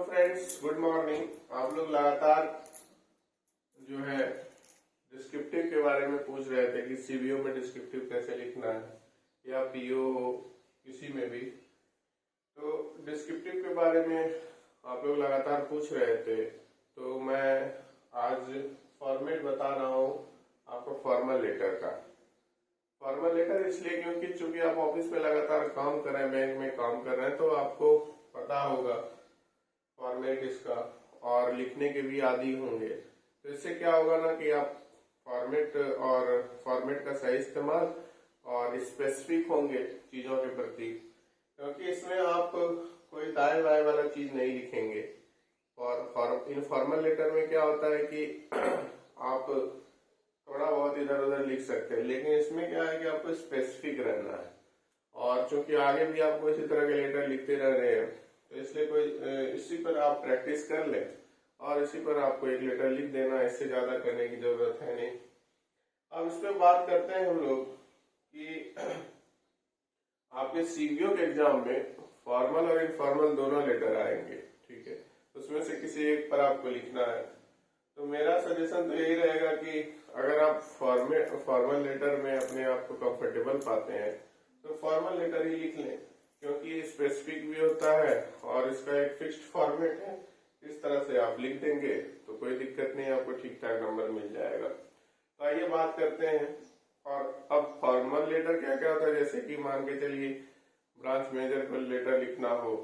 Friends, good morning. आप लोग लगातार जो है डिस्क्रिप्टिव के बारे में पूछ रहे थे कि सीबीओ में डिस्क्रिप्टिव कैसे लिखना है या पीओ हो, किसी में भी। तो डिस्क्रिप्टिव के बारे में आप लोग लगातार पूछ रहे थे, तो मैं आज फॉर्मेट बता रहा हूँ आपको फॉर्मल लेटर का। फॉर्मल लेटर इसलिए क्योंकि चूंकि आप ऑफिस में लगातार काम कर रहे हैं, बैंक में काम कर रहे हैं, तो आपको पता होगा फॉर्मेट इसका, और लिखने के भी आदी होंगे। तो इससे क्या होगा ना कि आप फॉर्मेट का सही इस्तेमाल और स्पेसिफिक होंगे चीजों के प्रति, क्योंकि इसमें आप कोई दाएं बाएं वाला चीज नहीं लिखेंगे। और इनफॉर्मल लेटर में क्या होता है कि आप थोड़ा बहुत इधर उधर लिख सकते हैं, लेकिन इसमें क्या है कि आपको स्पेसिफिक रहना है। और चूंकि आगे भी आपको इसी तरह के लेटर लिखते रह रहे हैं, तो इसलिए इसी पर आप प्रैक्टिस कर लें और इसी पर आपको एक लेटर लिख देना, इससे ज्यादा करने की जरूरत है नहीं। अब इस पर बात करते हैं हम लोग कि आपके सीबीओ के एग्जाम में फॉर्मल और इनफॉर्मल दोनों लेटर आएंगे, ठीक है। उसमें से किसी एक पर आपको लिखना है। तो मेरा सजेशन तो यही रहेगा कि अगर आप फॉर्मल लेटर में अपने आप को कंफर्टेबल पाते हैं तो फॉर्मल लेटर ही लिख लें, क्योंकि स्पेसिफिक भी होता है और इसका एक फिक्स्ड फॉर्मेट है। इस तरह से आप लिख देंगे तो कोई दिक्कत नहीं, आपको ठीक ठाक नंबर मिल जाएगा। तो आइए बात करते हैं। और अब फॉर्मल लेटर क्या क्या होता है, जैसे कि मान के चलिए ब्रांच मैनेजर को लेटर लिखना हो,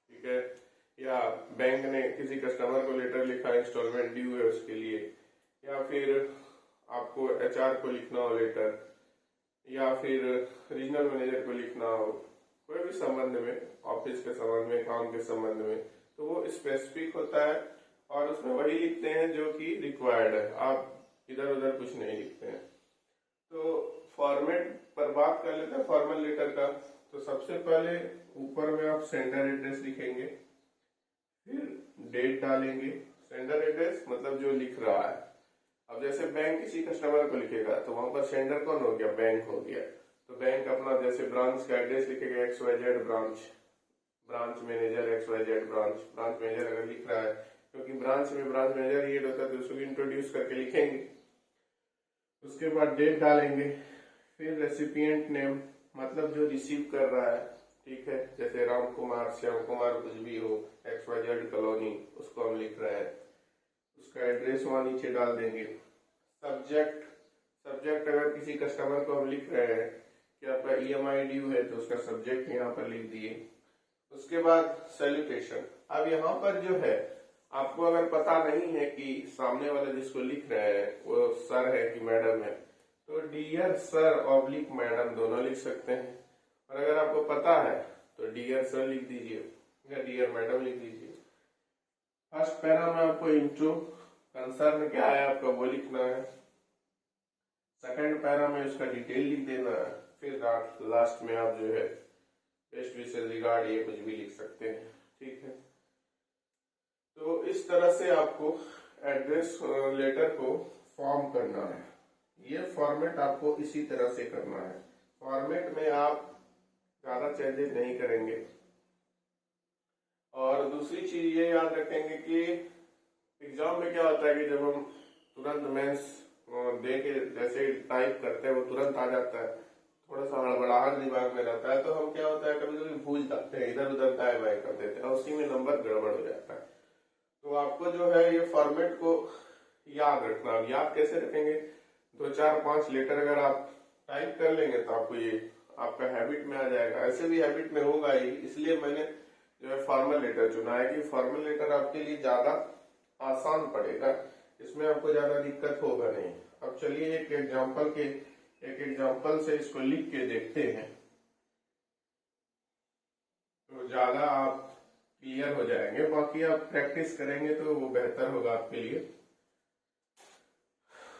ठीक है, या बैंक ने किसी कस्टमर को लेटर लिखा, इंस्टॉलमेंट ड्यू है उसके लिए, या फिर आपको एचआर को लिखना हो लेटर, या फिर रीजनल मैनेजर को लिखना हो, कोई भी संबंध में, ऑफिस के संबंध में, काम के संबंध में, तो वो स्पेसिफिक होता है और उसमें वही लिखते हैं जो कि रिक्वायर्ड है। आप इधर उधर कुछ नहीं लिखते हैं। तो फॉर्मेट पर बात कर लेते हैं फॉर्मल लेटर का। तो सबसे पहले ऊपर में आप सेंडर एड्रेस लिखेंगे, फिर डेट डालेंगे। सेंडर एड्रेस मतलब जो लिख रहा है। अब जैसे बैंक किसी कस्टमर को लिखेगा तो वहां पर सेंडर कौन हो गया, बैंक हो गया। तो बैंक अपना जैसे ब्रांच का एड्रेस लिखेगा XYZ branch manager XYZ branch manager अगर लिख रहा है, क्योंकि ब्रांच में ब्रांच मैनेजर ये होता है तो उसको इंट्रोड्यूस करके लिखेंगे। उसके बाद डेट डालेंगे, फिर रेसिपिएंट नेम मतलब जो रिसीव कर रहा है, ठीक है, जैसे राम कुमार, श्याम कुमार, कुछ भी हो, XYZ कॉलोनी, उसको हम लिख रहे हैं, उसका एड्रेस वहां नीचे डाल देंगे। सब्जेक्ट अगर किसी कस्टमर को हम लिख रहे हैं कि आपका EMI ड्यू है, तो उसका सब्जेक्ट यहाँ पर लिख दिए। उसके बाद सैल्यूटेशन। अब यहाँ पर जो है, आपको अगर पता नहीं है कि सामने वाले जिसको लिख रहे हैं वो सर है कि मैडम है, तो डियर सर ऑब्लिक मैडम दोनों लिख सकते हैं। और अगर आपको पता है तो डियर सर लिख दीजिए या डियर मैडम लिख दीजिए। फर्स्ट पैरा में आपको इंट्रो, कंसर्न क्या है आपका वो लिखना है। सेकंड पैरा में उसका डिटेल लिख देना है। फिर लास्ट में आप जो है बेस्ट विशेस रिगार्ड ये कुछ भी लिख सकते हैं, ठीक है। तो इस तरह से आपको एड्रेस लेटर को फॉर्म करना है। ये फॉर्मेट आपको इसी तरह से करना है। फॉर्मेट में आप ज्यादा चेंजेस नहीं करेंगे। और दूसरी चीज ये याद रखेंगे कि एग्जाम में क्या होता है कि जब हम तुरंत मेंस दे के जैसे टाइप करते हैं वो तुरंत आ जाता है, थोड़ा सा हड़बड़ाहट दिमाग में रहता है, तो हम क्या होता है कभी कभी भूल जाते हैं, इधर उधर दाएं बाएं कर देते हैं और उसी में नंबर गड़बड़ हो जाता है। तो आपको जो है ये फॉर्मेट को याद रखना। याद कैसे रखेंगे, 2 4 5 लेटर अगर आप टाइप कर लेंगे तो आपको ये आपका हैबिट में आ जाएगा। ऐसे भी हैबिट में होगा ही, इसलिए मैंने जो है फॉर्मल लेटर चुना है कि फॉर्मल लेटर आपके लिए ज्यादा आसान पड़ेगा, इसमें आपको ज्यादा दिक्कत होगा नहीं। अब चलिए एक एग्जाम्पल से इसको लिख के देखते हैं, तो ज्यादा आप क्लियर हो जाएंगे। बाकी आप प्रैक्टिस करेंगे तो वो बेहतर होगा आपके लिए।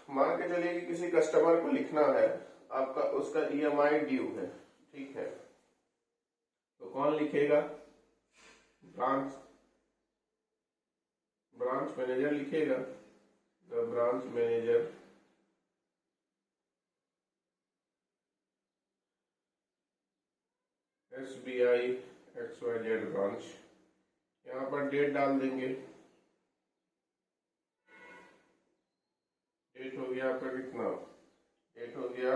मान के चलिए कि किसी कस्टमर को लिखना है आपका, उसका EMI ड्यू है, ठीक है, तो कौन लिखेगा, ब्रांच मैनेजर लिखेगा। The branch manager SBI XYZ branch, यहाँ पर डेट डाल देंगे। डेट हो गया आपका कितना, डेट हो गया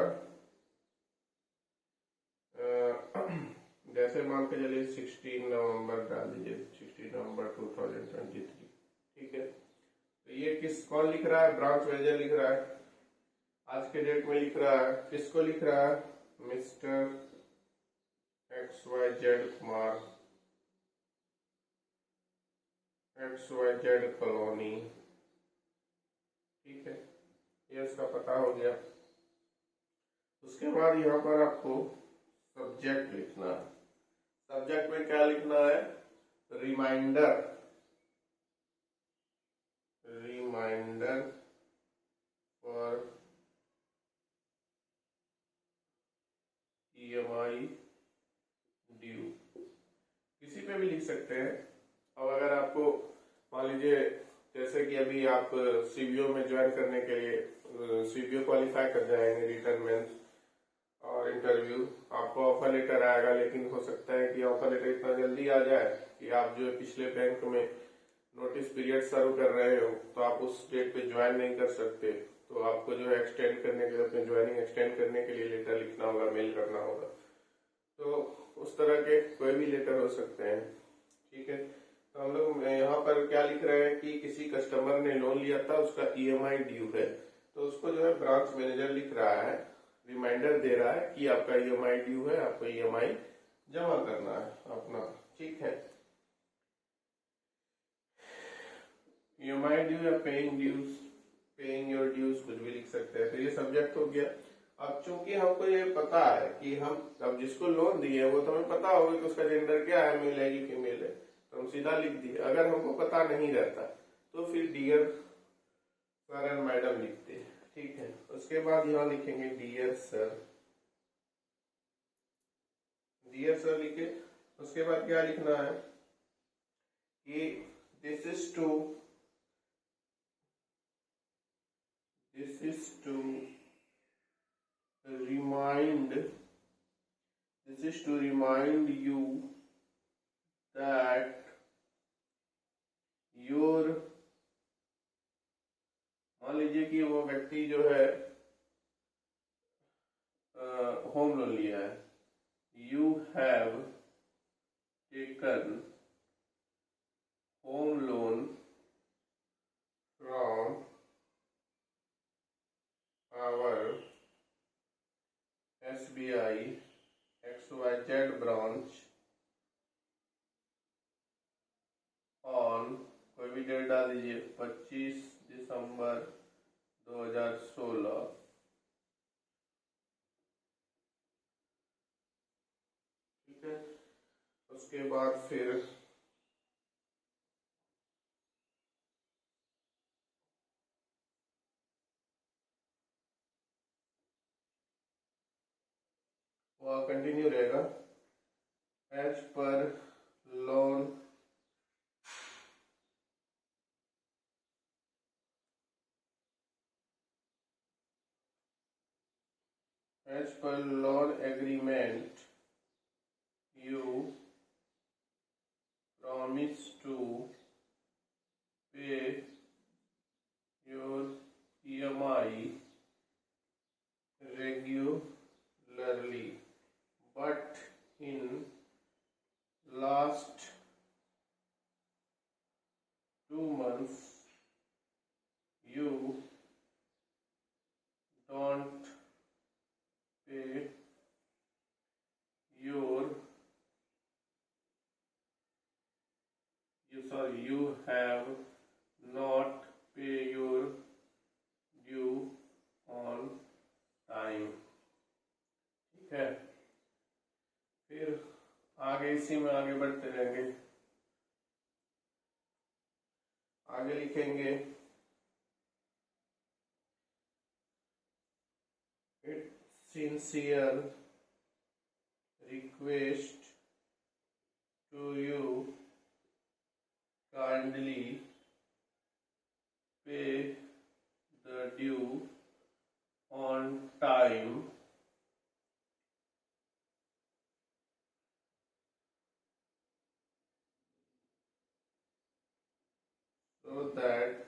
जैसे मान के चलिए 16 नवंबर डाल दीजिए, 16 नवंबर 2023। ठीक है, तो ये कौन लिख रहा है, ब्रांच मैनेजर लिख रहा है, आज के डेट में लिख रहा है, किसको लिख रहा है, mister XYZ Kumar, XYZ colony. ठीक है, ये इसका पता हो गया। उसके बाद यहाँ पर आपको सब्जेक्ट लिखना है। सब्जेक्ट में क्या लिखना है, reminder, reminder for EMI due, किसी पे भी लिख सकते हैं। अब अगर आपको मान लीजिए जैसे कि अभी आप CBO में ज्वाइन करने के लिए CBO क्वालिफाई कर जाएंगे, रिटर्न मेंस और इंटरव्यू, आपको ऑफर लेटर आएगा, लेकिन हो सकता है कि ऑफर लेटर इतना जल्दी आ जाए कि आप जो है पिछले बैंक में नोटिस पीरियड सर्व कर रहे हो तो आप उस डेट पे ज्वाइन नहीं कर सकते, तो आपको जो है एक्सटेंड करने के लिए, अपने ज्वाइनिंग एक्सटेंड करने के लिए लेटर लिखना होगा, मेल करना होगा। तो उस तरह के कोई भी लेटर हो सकते हैं। ठीक है, तो हम लोग यहाँ पर क्या लिख रहे हैं कि किसी कस्टमर ने लोन लिया था, उसका EMI ड्यू है, तो उसको जो है ब्रांच मैनेजर लिख रहा है, रिमाइंडर दे रहा है कि आपका EMI ड्यू है, आपको EMI जमा करना है अपना। ठीक है, EMI ड्यू या paying dues, paying your dues कुछ भी लिख सकते हैं। तो ये सब्जेक्ट हो गया। अब चूंकि हमको ये पता है कि हम अब जिसको लोन दिए वो तो हमें पता होगा कि उसका जेंडर क्या है, मेल है कि फीमेल है, तो हम सीधा लिख दिए। अगर हमको पता नहीं रहता तो फिर डियर सर एंड मैडम लिखते हैं। ठीक है, उसके बाद यहाँ लिखेंगे डियर सर, डियर सर लिखे। उसके बाद क्या लिखना है कि this is to remind, this is to remind you that your, मान लीजिए कि वो व्यक्ति जो है होम लोन लिया है, you have taken home loan from our SBI XYZ branch on, कोई भी डेट डाल दीजिए, 25 दिसंबर 2016। ठीक है, उसके बाद फिर वह कंटिन्यू रहेगा, as per loan agreement you promise to pay your EMI regularly, but in last 2 months you don't pay your, you have not pay your due on time। ठीक है, फिर आगे इसी में आगे बढ़ते रहेंगे। आगे लिखेंगे it's sincere request to you kindly pay the due on time। that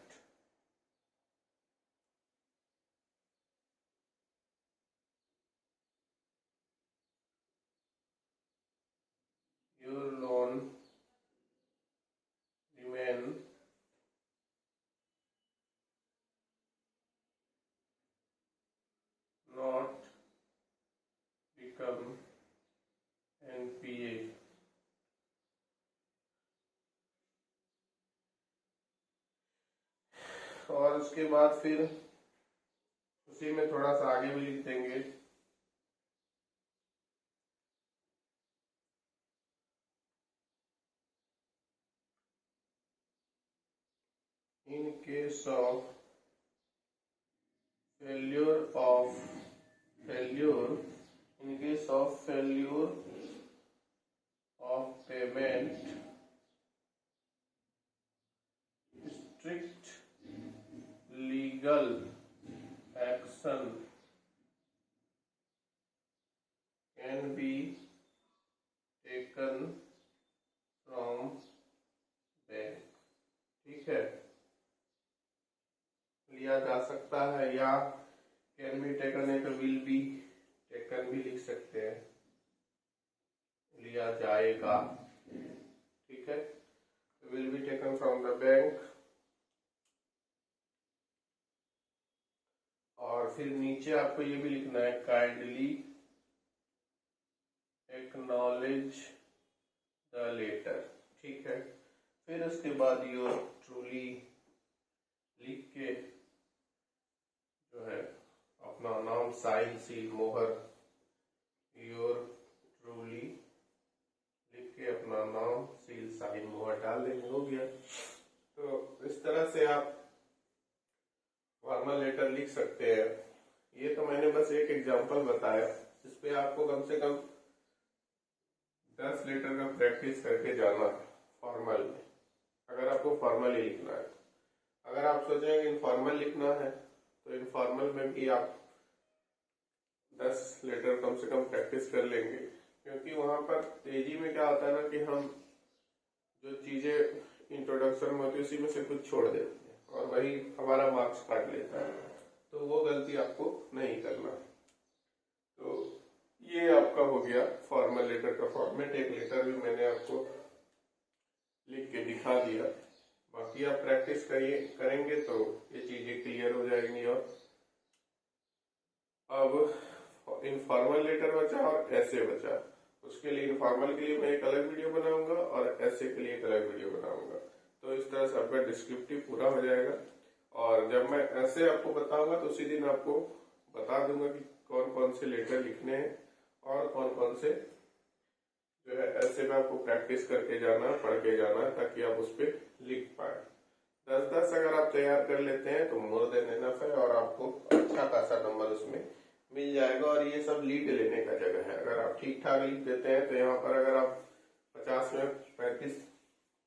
your loan remain not become NPA। और उसके बाद फिर उसी में थोड़ा सा आगे भी लिख देंगे, in case of failure of failure in case of failure of payment, strict legal action can be taken from bank। ठीक है, लिया जा सकता है, या कैन बी टेकन है तो विल बी टेकन भी लिख सकते हैं, लिया जाएगा। ठीक है, will be taken from the bank. और फिर नीचे आपको ये भी लिखना है, काइंडली एक्नॉलेज द लेटर। ठीक है, फिर उसके बाद योर ट्रूली लिख के जो है अपना नाम, साइन, सील, मोहर, योर ट्रूली लिख के अपना नाम, सील, साइन, मोहर डाल देंगे, हो गया। तो इस तरह से आप फॉर्मल लेटर लिख सकते हैं। ये तो मैंने बस एक एग्जांपल बताया, इस पे आपको कम से कम 10 लेटर का प्रैक्टिस करके जाना है फॉर्मल में, अगर आपको फॉर्मल ही लिखना है। अगर आप सोचें कि इनफॉर्मल लिखना है तो इनफॉर्मल में भी आप 10 लेटर कम से कम प्रैक्टिस कर लेंगे, क्योंकि वहां पर तेजी में क्या होता है ना कि हम जो चीजें इंट्रोडक्शन में होती है उसी में से कुछ छोड़ देते हैं और वही हमारा मार्क्स काट लेता है, तो वो गलती आपको नहीं करना। तो ये आपका हो गया फॉर्मल लेटर का फॉर्मेट। एक लेटर भी मैंने आपको लिख के दिखा दिया, बाकी आप प्रैक्टिस करेंगे तो ये चीजें क्लियर हो जाएंगी। और अब इनफॉर्मल लेटर बचा और ऐसे बचा, उसके लिए इनफॉर्मल के लिए मैं एक अलग वीडियो बनाऊंगा और ऐसे के लिए एक अलग वीडियो बनाऊंगा। तो इस तरह से आपका डिस्क्रिप्टिव पूरा हो जाएगा। और जब मैं ऐसे आपको बताऊंगा तो उसी दिन आपको बता दूंगा कि कौन कौन से लेटर लिखने हैं और कौन कौन से जो है ऐसे में आपको प्रैक्टिस करके जाना, पढ़ के जाना, ताकि आप उस पर लिख पाए। 10-10 अगर आप तैयार कर लेते हैं तो मोर देन इनफ है और आपको अच्छा खासा नंबर उसमें मिल जाएगा। और ये सब लीड लेने का जगह है, अगर आप ठीक ठाक लिख देते हैं तो यहाँ पर अगर आप 50 में 35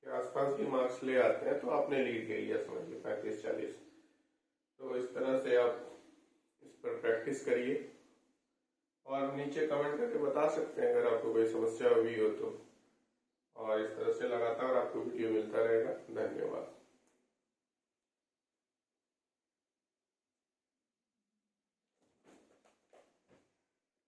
के आसपास भी मार्क्स ले आते हैं तो आपने लीड ले लिया, समझिए 35-40। तो इस तरह से आप इस पर प्रैक्टिस करिए और नीचे कमेंट करके बता सकते हैं अगर आपको कोई समस्या हुई हो तो। और इस तरह से लगातार आपको वीडियो मिलता रहेगा। धन्यवाद।